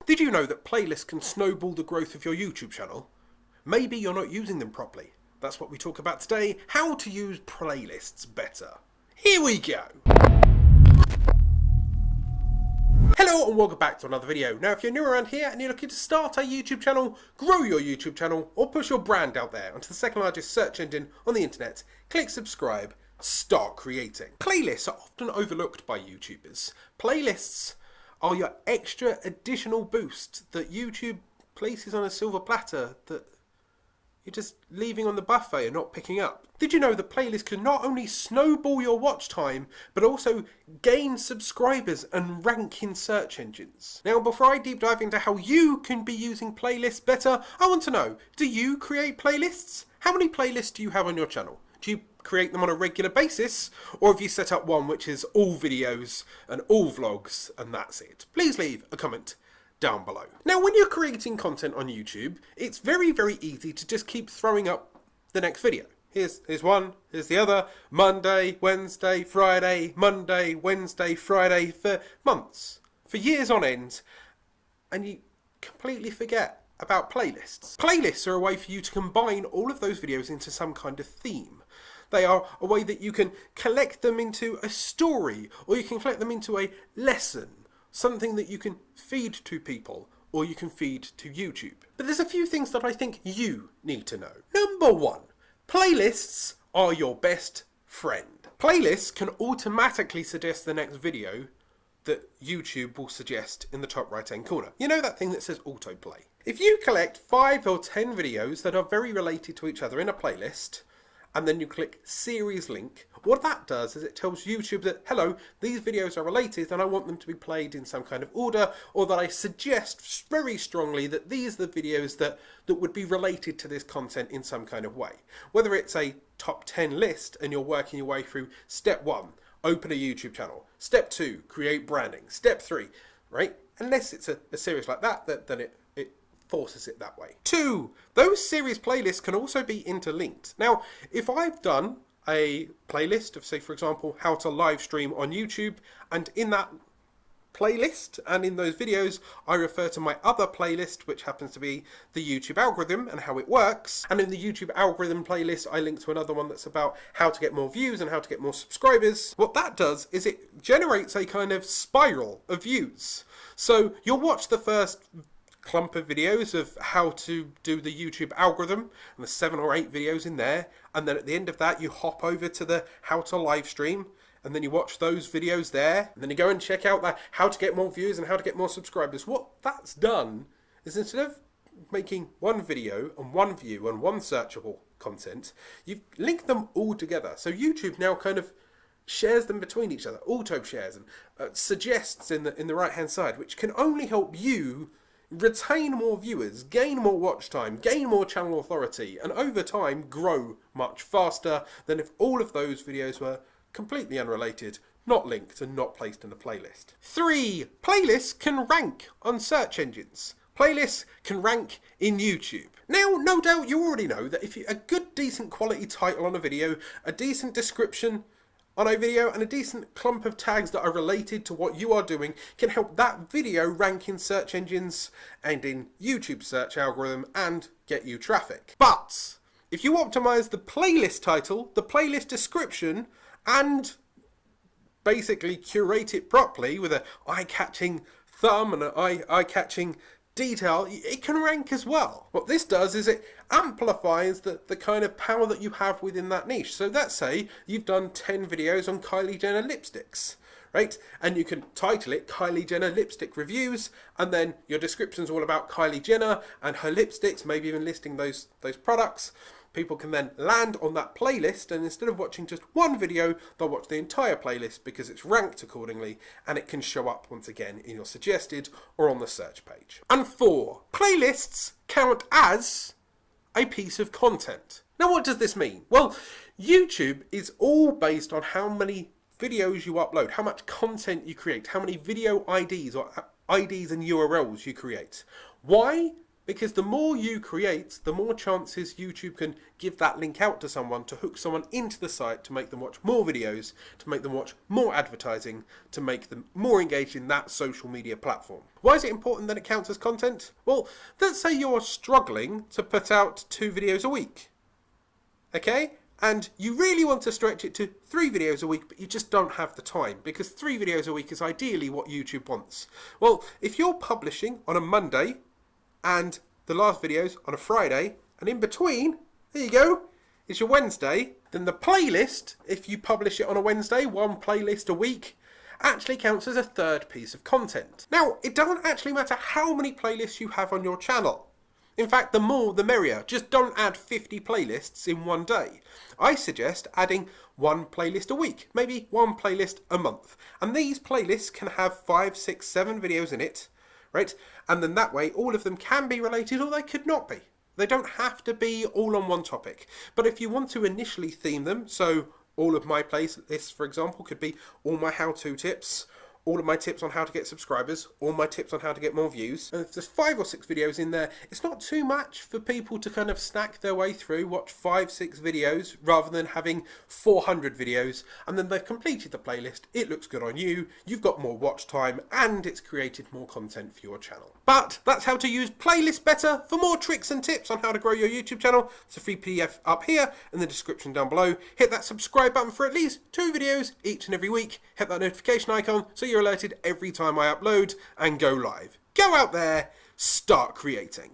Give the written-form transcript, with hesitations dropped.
Did you know that playlists can snowball the growth of your YouTube channel? Maybe you're not using them properly. That's what we talk about today, how to use playlists better. Here we go! Hello and welcome back to another video. Now if you're new around here and you're looking to start a YouTube channel, grow your YouTube channel, or push your brand out there onto the second largest search engine on the internet, click subscribe, start creating. Playlists are often overlooked by YouTubers. Playlists are your extra additional boost that YouTube places on a silver platter that you're just leaving on the buffet and not picking up. Did you know that playlists can not only snowball your watch time, but also gain subscribers and rank in search engines? Now, before I deep dive into how you can be using playlists better, I want to know, do you create playlists? How many playlists do you have on your channel? Do you create them on a regular basis? Or have you set up one which is all videos and all vlogs and that's it? Please leave a comment down below. Now, when you're creating content on YouTube, it's very, very easy to just keep throwing up the next video. Here's one, here's the other, Monday, Wednesday, Friday, Monday, Wednesday, Friday, for months, for years on end, and you completely forget about playlists. Playlists are a way for you to combine all of those videos into some kind of theme. They are a way that you can collect them into a story, or you can collect them into a lesson, something that you can feed to people, or you can feed to YouTube. But there's a few things that I think you need to know. Number one, playlists are your best friend. Playlists can automatically suggest the next video that YouTube will suggest in the top right hand corner. You know that thing that says autoplay? If you collect 5 or 10 videos that are very related to each other in a playlist, and then you click series link, what that does is it tells YouTube that, hello, these videos are related and I want them to be played in some kind of order, or that I suggest very strongly that these are the videos that would be related to this content in some kind of way. Whether it's a top 10 list and you're working your way through step 1, open a YouTube channel, step 2, create branding, step 3, right? Unless it's a series like that, then it forces it that way. 2, those series playlists can also be interlinked. Now, if I've done a playlist of, say, for example, how to live stream on YouTube, and in that playlist and in those videos I refer to my other playlist, which happens to be the YouTube algorithm and how it works, and in the YouTube algorithm playlist I link to another one that's about how to get more views and how to get more subscribers. What that does is it generates a kind of spiral of views. So you'll watch the first clump of videos of how to do the YouTube algorithm, and there's 7 or 8 videos in there, and then at the end of that you hop over to the how to live stream, and then you watch those videos there, and then you go and check out that how to get more views and how to get more subscribers. What that's done is, instead of making one video and one view and one searchable content, you've linked them all together. So YouTube now kind of shares them between each other, auto shares and suggests in the right hand side, which can only help you retain more viewers, gain more watch time, gain more channel authority, and over time grow much faster than if all of those videos were completely unrelated, not linked, and not placed in a playlist. 3, playlists can rank on search engines. Playlists can rank in YouTube. Now, no doubt you already know that if a good, decent quality title on a video, a decent description on a video, and a decent clump of tags that are related to what you are doing can help that video rank in search engines and in YouTube search algorithm and get you traffic. But if you optimize the playlist title, the playlist description, and basically curate it properly with an eye-catching thumb and an eye-catching detail, it can rank as well. What this does is it amplifies the kind of power that you have within that niche. So let's say you've done 10 videos on Kylie Jenner lipsticks, right? And you can title it Kylie Jenner lipstick reviews, and then your description's all about Kylie Jenner and her lipsticks, maybe even listing those products. People can then land on that playlist, and instead of watching just one video, they'll watch the entire playlist because it's ranked accordingly, and it can show up once again in your suggested or on the search page. And 4, playlists count as a piece of content. Now, what does this mean? Well, YouTube is all based on how many videos you upload, how much content you create, how many video IDs or IDs and URLs you create. Why? Because the more you create, the more chances YouTube can give that link out to someone to hook someone into the site to make them watch more videos, to make them watch more advertising, to make them more engaged in that social media platform. Why is it important that it counts as content? Well, let's say you're struggling to put out 2 videos a week. Okay? And you really want to stretch it to 3 videos a week, but you just don't have the time, because 3 videos a week is ideally what YouTube wants. Well, if you're publishing on a Monday, and the last video's on a Friday, and in between, there you go, is your Wednesday, then the playlist, if you publish it on a Wednesday, 1 playlist a week, actually counts as a 3rd piece of content. Now, it doesn't actually matter how many playlists you have on your channel. In fact, the more the merrier. Just don't add 50 playlists in one day. I suggest adding 1 playlist a week, maybe 1 playlist a month. And these playlists can have 5, 6, 7 videos in it, right? And then that way, all of them can be related, or they could not be. They don't have to be all on one topic. But if you want to initially theme them, so all of my playlists, for example, could be all my how-to tips, all of my tips on how to get subscribers, all my tips on how to get more views. And if there's 5 or 6 videos in there, it's not too much for people to kind of snack their way through, watch 5, 6 videos, rather than having 400 videos, and then they've completed the playlist, it looks good on you, you've got more watch time, and it's created more content for your channel. But that's how to use playlists better. For more tricks and tips on how to grow your YouTube channel, there's a free PDF up here in the description down below. Hit that subscribe button for at least 2 videos each and every week. Hit that notification icon so you're alerted every time I upload and go live. Go out there, start creating.